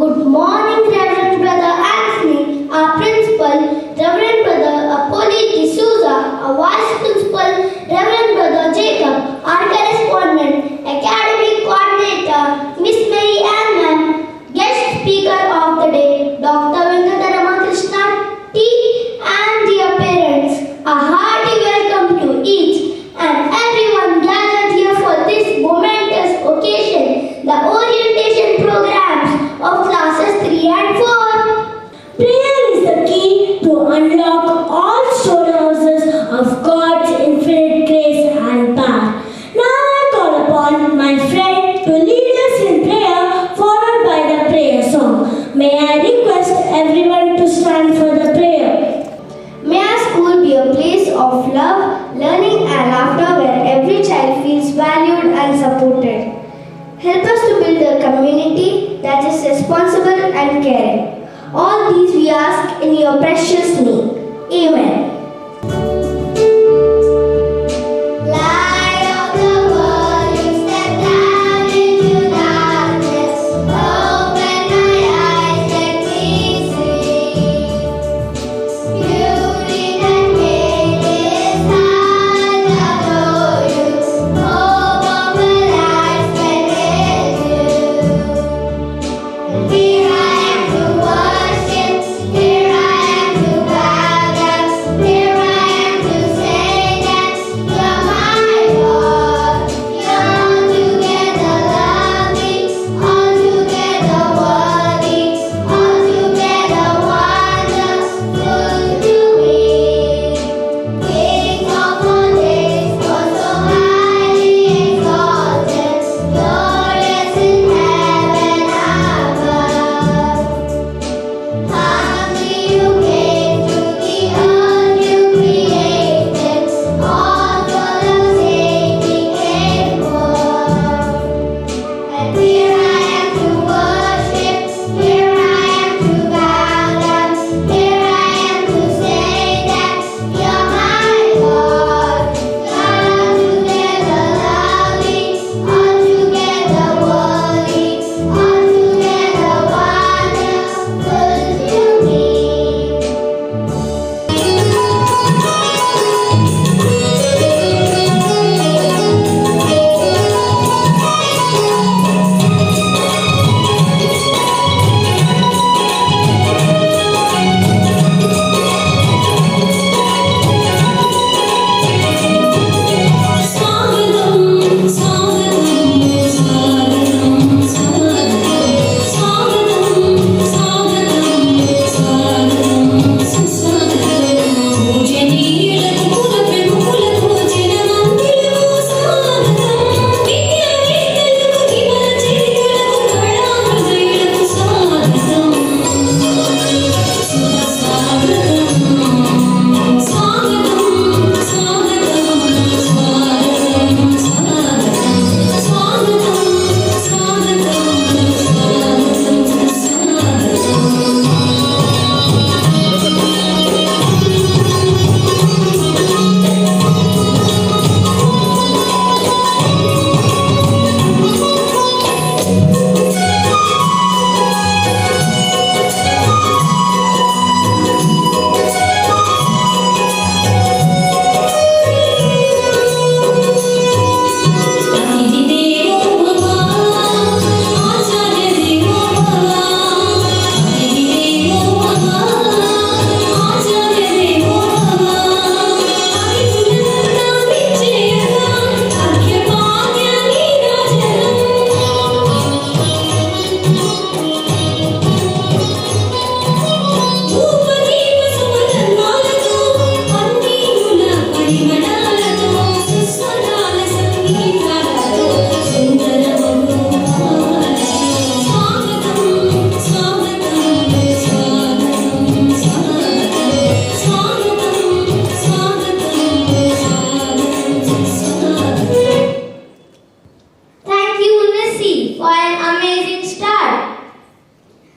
Good morning, Reverend Brother Anthony, our principal, Reverend Brother Apolli D'Souza, our vice principal, Reverend Brother Jacob, our correspondent, academic coordinator, Miss Mary Ann Ma'am, guest speaker of the day, Dr. Venkata Ramakrishna, T, and dear parents, a hearty welcome to each and everyone gathered here for this momentous occasion, the orientation programs of classes 3 and 4. Prayer is the key to unlock all storehouses of God's infinite grace and power. Now I call upon my friend to lead us in prayer, followed by the prayer song. May I request everyone to stand for the prayer. May our school be a place of love, learning and laughter where every child feels valued and supported. Help us to build a community that is responsible and caring. All these we ask in your precious name. Amen.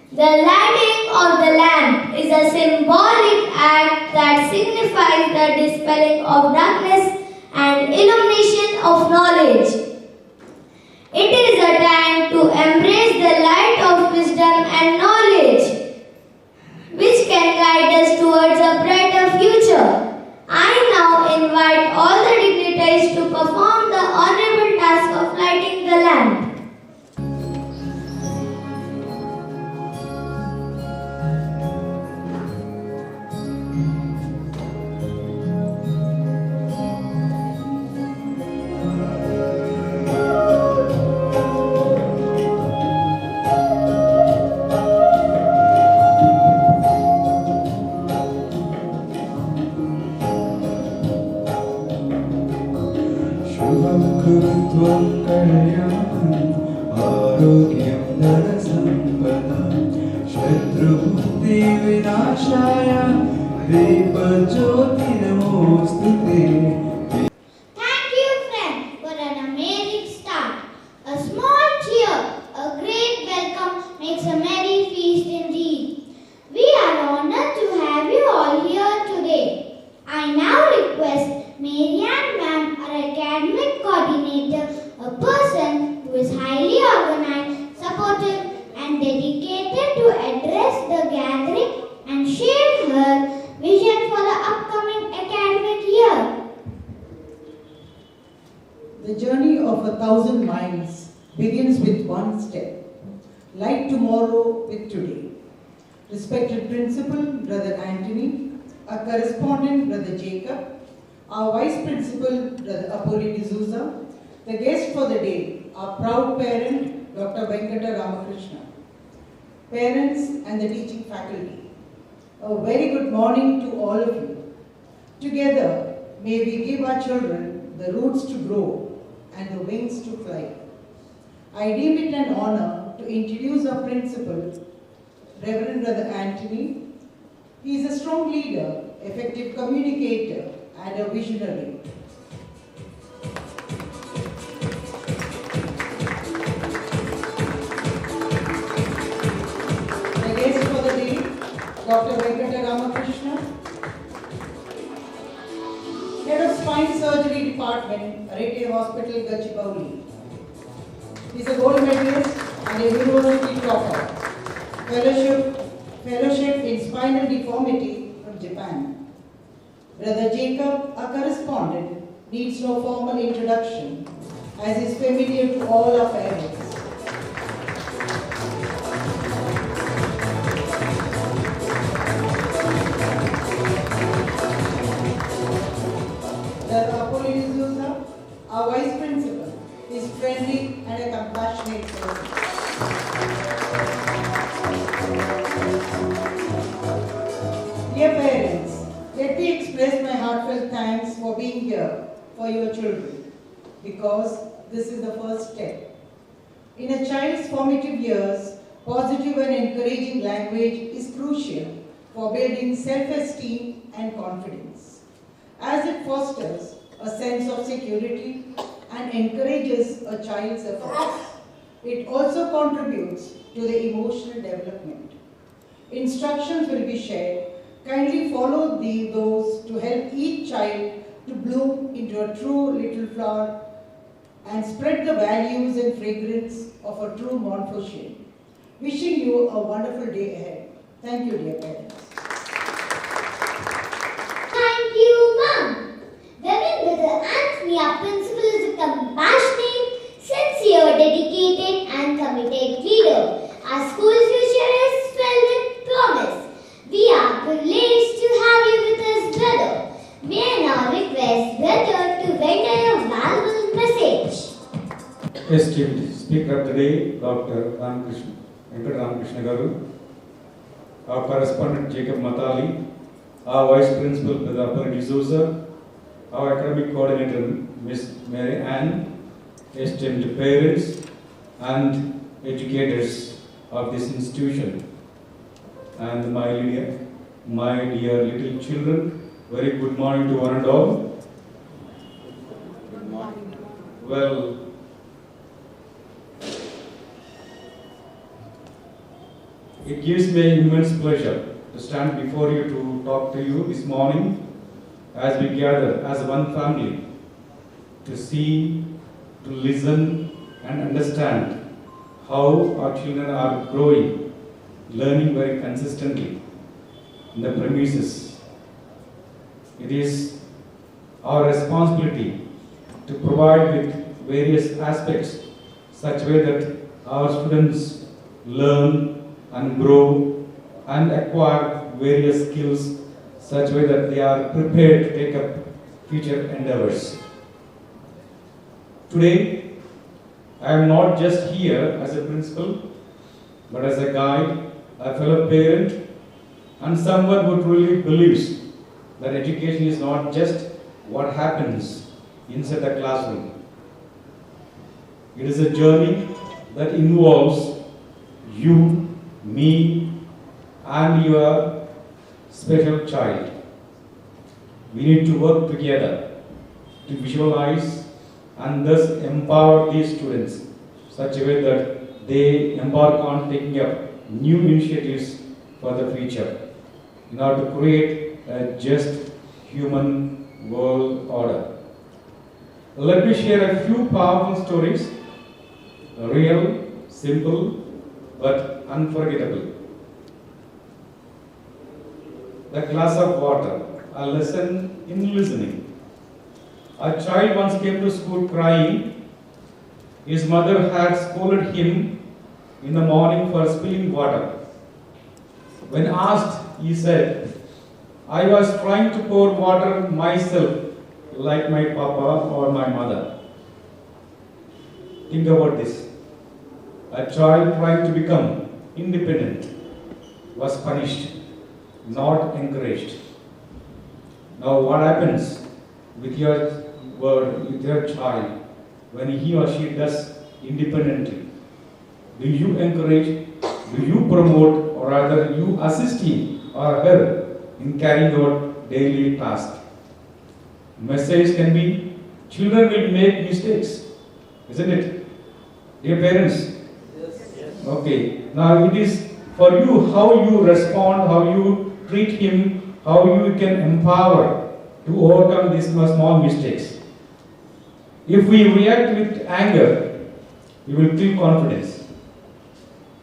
The lighting of the lamp is a symbolic act that signifies the dispelling of darkness and illumination of knowledge. It is a time to embrace the light of wisdom and knowledge विनाशाय दीपज्योतिर्नमोस्तुते। Thank you, friend, for an amazing start. A small cheer, a great welcome makes a merry feast indeed. We are honored to have you all here today. I now request Marianne Ma'am, our academic coordinator, a person who is highly organized, supportive, and dedicated to address the gathering and share her vision for the upcoming academic year. The journey of 1,000 miles begins with one step. Like tomorrow with today. Respected Principal, Brother Anthony, our correspondent, Brother Jacob, our Vice Principal, Brother Apolli D'Souza, the guest for the day, our proud parent, Dr. Venkata Ramakrishna, parents and the teaching faculty. A very good morning to all of you. Together, may we give our children the roots to grow and the wings to fly. I deem it an honor to introduce our principal, Reverend Brother Anthony. He is a strong leader, effective communicator, and a visionary. The guest for the day, Dr. Venkata Ramakrishna, Head of Spine Surgery Department, Arete Hospital, Gachibowli. He is a gold medalist and a university topper. Fellowship in Spinal Deformity from Japan. Brother Jacob, our correspondent, needs no formal introduction as is familiar to all our parents. Brother Apolli D'Souza, our Vice Principal, is friendly and a compassionate person. Dear parents, let me express my heartfelt thanks for being here for your children, because this is the first step. In a child's formative years, positive and encouraging language is crucial for building self-esteem and confidence, as it fosters a sense of security and encourages a child's efforts. It also contributes to the emotional development. Instructions will be shared. Kindly follow those to help each child to bloom into a true little flower and spread the values and fragrance of a true Montfouchian. Wishing you a wonderful day ahead. Thank you, dear parents. Thank you, Ma'am. Reverend Brother Anthony, our principal, is a compassionate, sincere, dedicated, and committed leader. Our school future is filled with promise. We are privileged to have you with us, brother. May I now request brother to render your valuable message. Esteemed Speaker of the Day, Dr. Venkata Ramakrishna Garu, our correspondent Jacob Matali, our Vice Principal Brother Apolli D'Souza, our academic coordinator Ms. Mary Ann, esteemed parents and educators of this institution, and my dear little children, very good morning to one and all. Good morning. Well, it gives me immense pleasure to stand before you to talk to you this morning as we gather as one family to see, to listen and understand how our children are growing, learning very consistently in the premises. It is our responsibility to provide with various aspects such way that our students learn and grow and acquire various skills such way that they are prepared to take up future endeavors. Today, I am not just here as a principal, but as a guide, a fellow parent, and someone who truly believes that education is not just what happens inside the classroom. It is a journey that involves you, me, and your special child. We need to work together to visualize and thus empower these students such a way that they embark on taking up new initiatives for the future in order to create a just human world order. Let me share a few powerful stories, real, simple, but unforgettable. The glass of water, a lesson in listening. A child once came to school crying. His mother had scolded him in the morning for spilling water. When asked, he said, "I was trying to pour water myself like my papa or my mother." Think about this. A child trying to become independent was punished, not encouraged. Now what happens with your with your child when he or she does independently? Do you encourage, do you promote, or rather you assist him or her in carrying out daily tasks? Message can be, children will make mistakes, isn't it? Dear parents? Yes. Okay. Now it is for you how you respond, how you treat him, how you can empower to overcome these small mistakes. If we react with anger, we will kill confidence.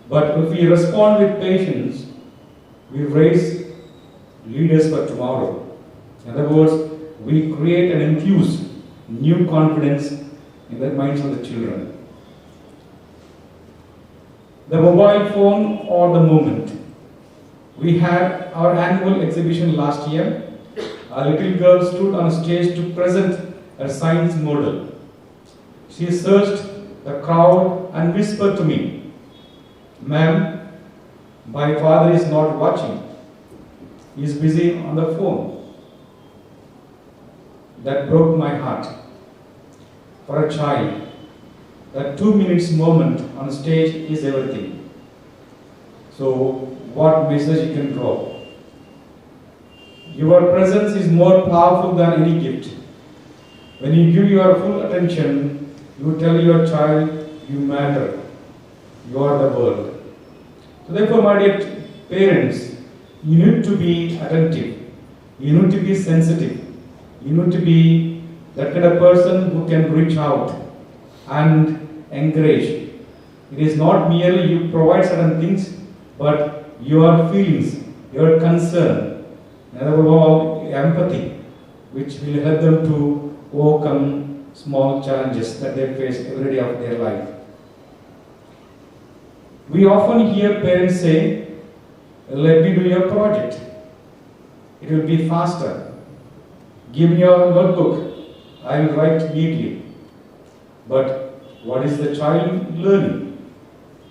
But if we respond with patience, we raise leaders for tomorrow. In other words, we create and infuse new confidence in the minds of the children. The mobile phone or the moment. We had our annual exhibition last year. A little girl stood on a stage to present a science model. She searched the crowd and whispered to me, "Ma'am, my father is not watching. He is busy on the phone." That broke my heart. For a child, that 2 minutes moment on stage is everything. So, what message you can draw? Your presence is more powerful than any gift. When you give your full attention, you tell your child, you matter. You are the world. So therefore, my dear parents, you need to be attentive. You need to be sensitive. You need to be that kind of person who can reach out and encourage. It is not merely you provide certain things, but your feelings, your concern, and above all, empathy, which will help them to overcome small challenges that they face every day of their life. We often hear parents say, "Let me do your project. It will be faster. Give me your notebook. I will write neatly." But what is the child learning?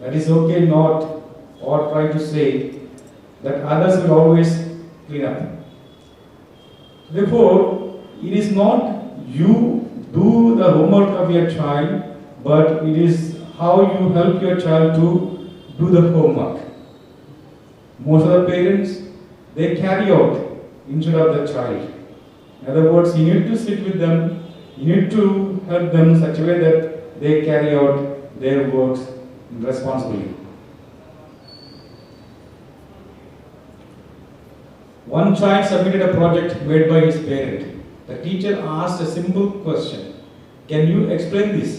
That is okay not, or try to say that others will always clean up. Therefore, it is not you do the homework of your child, but it is how you help your child to do the homework. Most of the parents, they carry out instead of the child. In other words, you need to sit with them, you need to help them in such a way that they carry out their works responsibly. One child submitted a project made by his parent. The teacher asked a simple question, "Can you explain this?"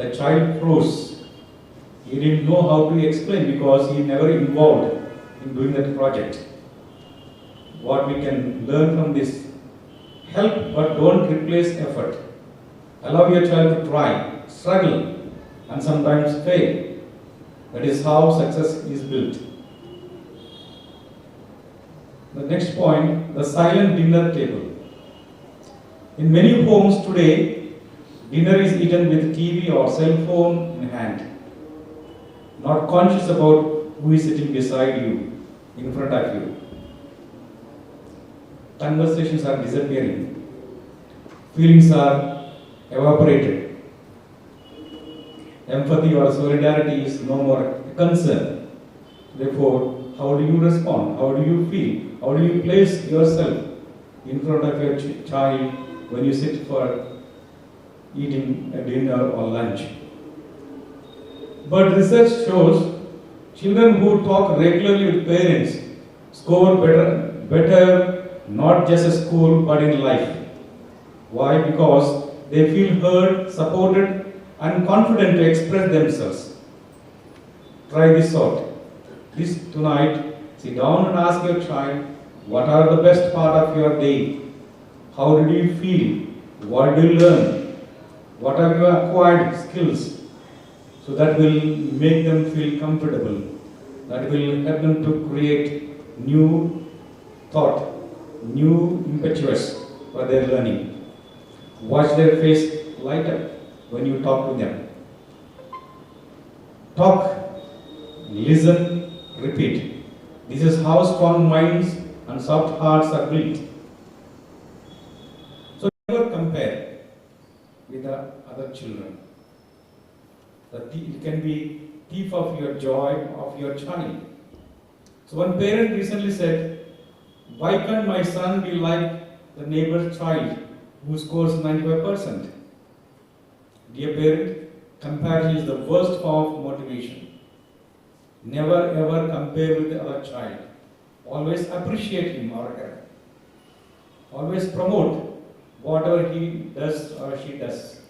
The child froze. He didn't know how to explain because he never involved in doing that project. What we can learn from this: help but don't replace effort. Allow your child to try, struggle, and sometimes fail. That is how success is built. The next point, the silent dinner table. In many homes today, dinner is eaten with TV or cell phone in hand, not conscious about who is sitting beside you, in front of you. Conversations are disappearing. Feelings are evaporated. Empathy or solidarity is no more a concern. Therefore, how do you respond? How do you feel? How do you place yourself in front of your child when you sit for eating a dinner or lunch? But research shows children who talk regularly with parents score better not just at school but in life. Why? Because they feel heard, supported, and confident to express themselves. Try this out. This tonight, sit down and ask your child, what are the best part of your day? How did you feel? What did you learn? What have you acquired skills? So that will make them feel comfortable. That will help them to create new thought, new impetus for their learning. Watch their face light up when you talk to them. Talk, listen, repeat. This is how strong minds and soft hearts are built. So never compare with the other children. It can be thief of your joy of your child. So one parent recently said, why can't my son be like the neighbor's child who scores 95%? Dear parent, comparison is the worst form of motivation. Never ever compare with the other child. Always appreciate him or her. Always promote whatever he does or she does.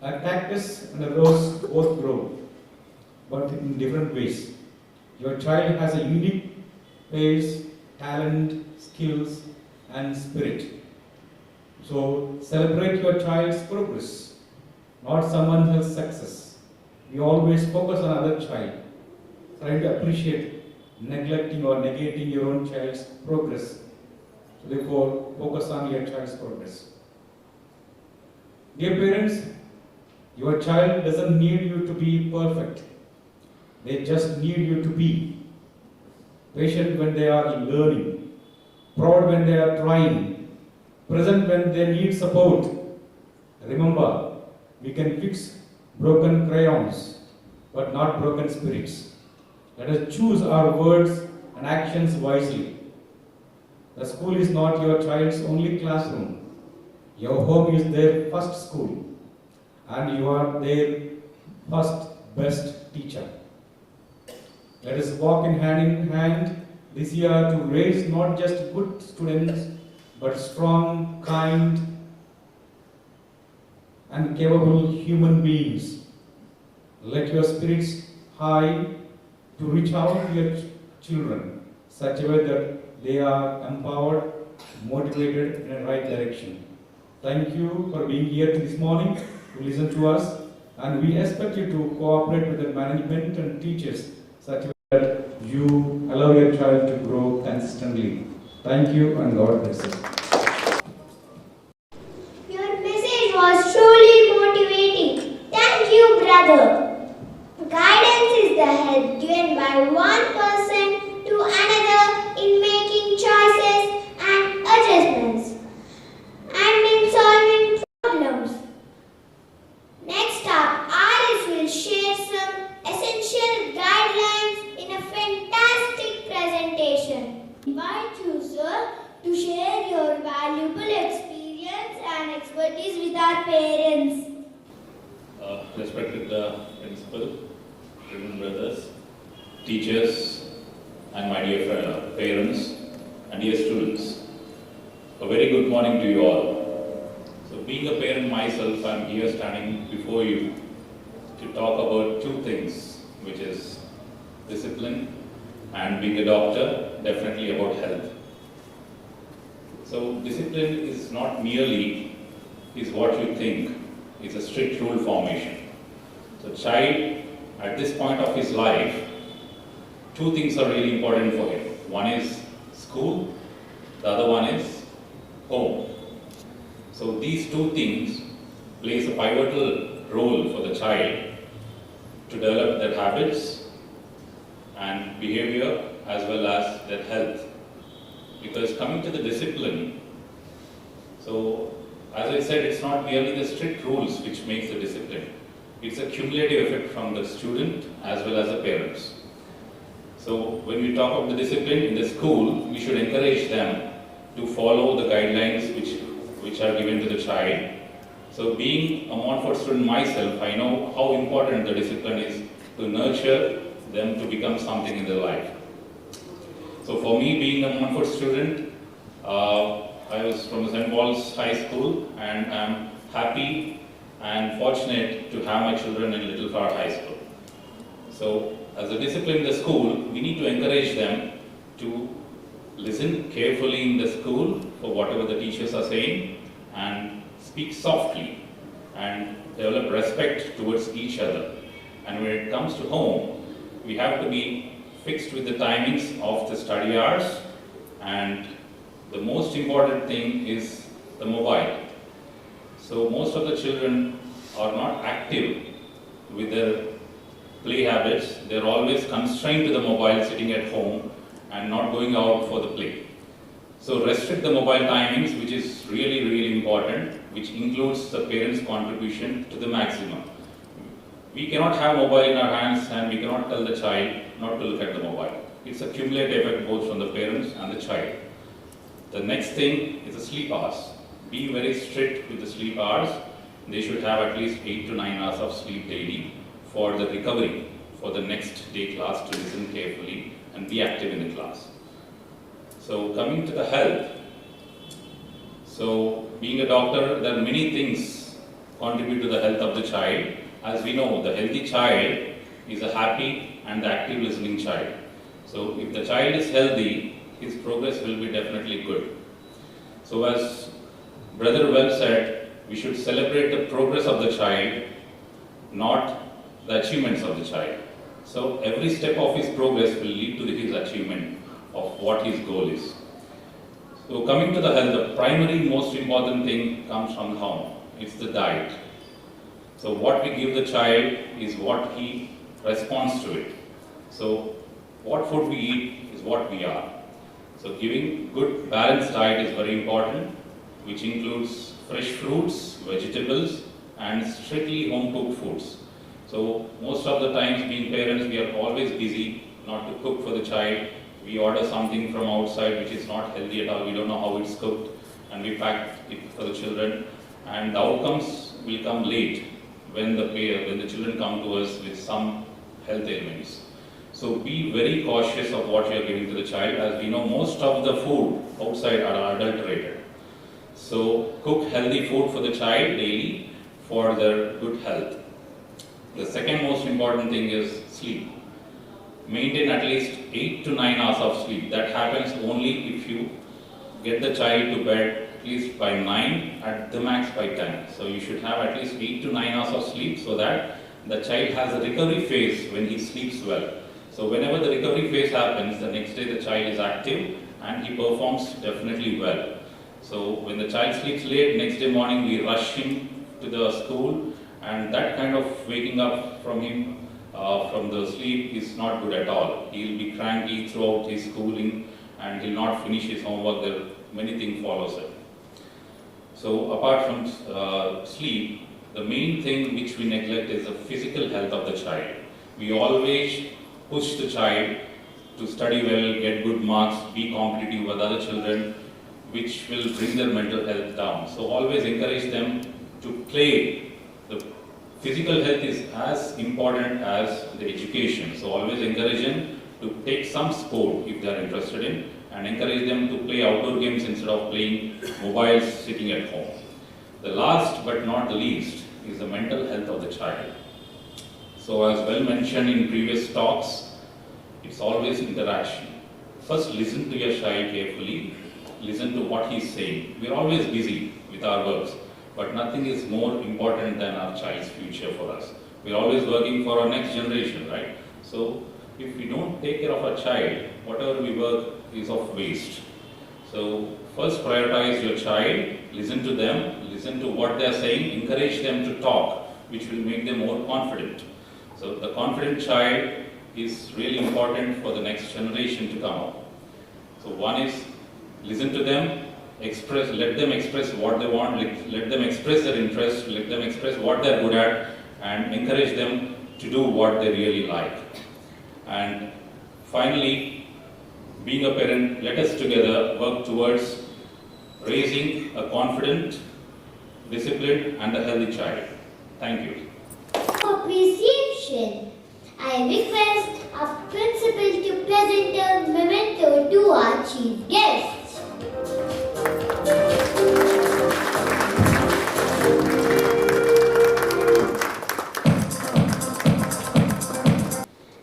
A cactus and a rose both grow, but in different ways. Your child has a unique pace, talent, skills, and spirit. So celebrate your child's progress, not someone else's success. We always focus on other child, trying to appreciate, neglecting or negating your own child's progress. So therefore, focus on your child's progress. Dear parents, your child doesn't need you to be perfect. They just need you to be patient when they are learning, proud when they are trying, present when they need support. Remember, we can fix broken crayons, but not broken spirits. Let us choose our words and actions wisely. The school is not your child's only classroom. Your home is their first school, and you are their first best teacher. Let us walk in hand this year to raise not just good students, but strong, kind, and capable human beings. Let your spirits high to reach out to your children, such a way that they are empowered, motivated in the right direction. Thank you for being here this morning to listen to us, and we expect you to cooperate with the management and teachers such a way that you allow your child to grow consistently. Thank you and God bless you. Your message was truly motivating. Thank you, brother. Guidance is the help given by one person to another in making choices and adjustments and in solving problems. Next up, Aris will share some essential guidelines in a fantastic presentation. I invite you, sir, to share your valuable experience and expertise with our parents. Respected principal, Reverend brothers, teachers, and my dear parents and dear students, a very good morning to you all. So, being a parent myself, I am here standing before you to talk about two things, which is discipline and being a doctor, definitely about health. So, discipline is not merely is what you think, it's a strict rule formation. So, child at this point of his life, two things are really important for him. One is school, the other one is home. So these two things plays a pivotal role for the child to develop their habits and behavior as well as their health. Because coming to the discipline, so as I said, it's not merely the strict rules which makes the discipline. It's a cumulative effect from the student as well as the parents. So when we talk of the discipline in the school, we should encourage them to follow the guidelines which are given to the child. So being a Montfort student myself, I know how important the discipline is to nurture them to become something in their life. So for me, being a Montfort student, I was from St. Paul's High School, and I'm happy and fortunate to have my children in Little Flower High School. So as a discipline in the school, we need to encourage them to listen carefully in the school for whatever the teachers are saying, and speak softly and develop respect towards each other. And when it comes to home, we have to be fixed with the timings of the study hours, and the most important thing is the mobile. So most of the children are not active with their play habits. They're always constrained to the mobile, sitting at home and not going out for the play. So restrict the mobile timings, which is really important, which includes the parents' contribution to the maximum. We cannot have mobile in our hands and we cannot tell the child not to look at the mobile. It's a cumulative effect both from the parents and the child. The next thing is the sleep hours. Be very strict with the sleep hours. They should have at least 8 to 9 hours of sleep daily for the recovery for the next day class, to listen carefully and be active in the class. So coming to the health. So being a doctor, there are many things contribute to the health of the child. As we know, the healthy child is a happy and active listening child. So if the child is healthy, his progress will be definitely good. So as Brother well said, we should celebrate the progress of the child, not the achievements of the child. So every step of his progress will lead to his achievement of what his goal is. So coming to the health, the primary most important thing comes from home. It's the diet. So what we give the child is what he responds to it. So what food we eat is what we are. So giving good balanced diet is very important, which includes fresh fruits, vegetables, and strictly home cooked foods. So most of the times, being parents, we are always busy not to cook for the child. We order something from outside which is not healthy at all. We don't know how it's cooked, and we pack it for the children. And the outcomes will come late when the children come to us with some health ailments. So be very cautious of what you are giving to the child, as we know most of the food outside are adulterated. So cook healthy food for the child daily for their good health. The second most important thing is sleep. Maintain at least 8 to 9 hours of sleep. That happens only if you get the child to bed at least by 9, at the max by 10. So you should have at least 8 to 9 hours of sleep, so that the child has a recovery phase when he sleeps well. So whenever the recovery phase happens, the next day the child is active and he performs definitely well. So when the child sleeps late, next day morning we rush him to the school, and that kind of waking up from him from the sleep is not good at all. He will be cranky throughout his schooling and he will not finish his homework. There many things follows it. So apart from sleep, the main thing which we neglect is the physical health of the child. We always push the child to study well, get good marks, be competitive with other children, which will bring their mental health down. So always encourage them to play. The physical health is as important as the education. So always encourage them to take some sport if they are interested in, and encourage them to play outdoor games instead of playing mobiles sitting at home. The last but not the least is the mental health of the child. So as well mentioned in previous talks, it's always interaction. First listen to your child carefully, listen to what he's saying. We're always busy with our works, but nothing is more important than our child's future for us. We're always working for our next generation, right? So if we don't take care of our child, whatever we work is of waste. So first prioritize your child, listen to them, listen to what they're saying, encourage them to talk, which will make them more confident. So the confident child is really important for the next generation to come up. So one is listen to them, let them express what they want, let them express their interest, let them express what they're good at, and encourage them to do what they really like. And Finally, being a parent, let us together work towards raising a confident, disciplined and a healthy child. Thank you. Appreciation. I request our principal to present a memento to our chief guests.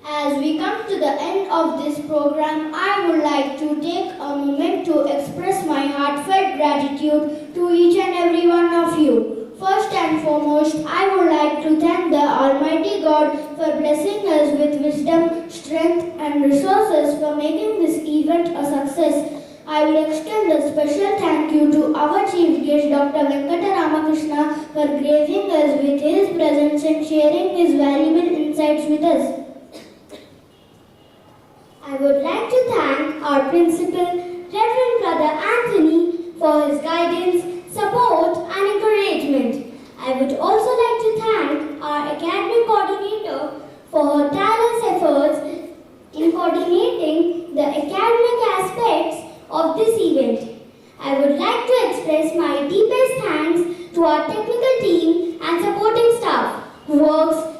As we come to the end of this program, I would like to take a moment to express my heartfelt gratitude to each and every one of you. First and foremost, I would like to thank the Almighty God for blessing us with wisdom, strength and resources for making this event a success. I will extend a special thank you to our chief guest Dr. Venkata Ramakrishna for gracing us with his presence and sharing his valuable insights with us. I would like to thank our principal, Reverend Brother Anthony, for his guidance, support and encouragement. I would also like to thank our academic coordinator for her tireless efforts in coordinating the academic aspects of this event. I would like to express my deepest thanks to our technical team and supporting staff who works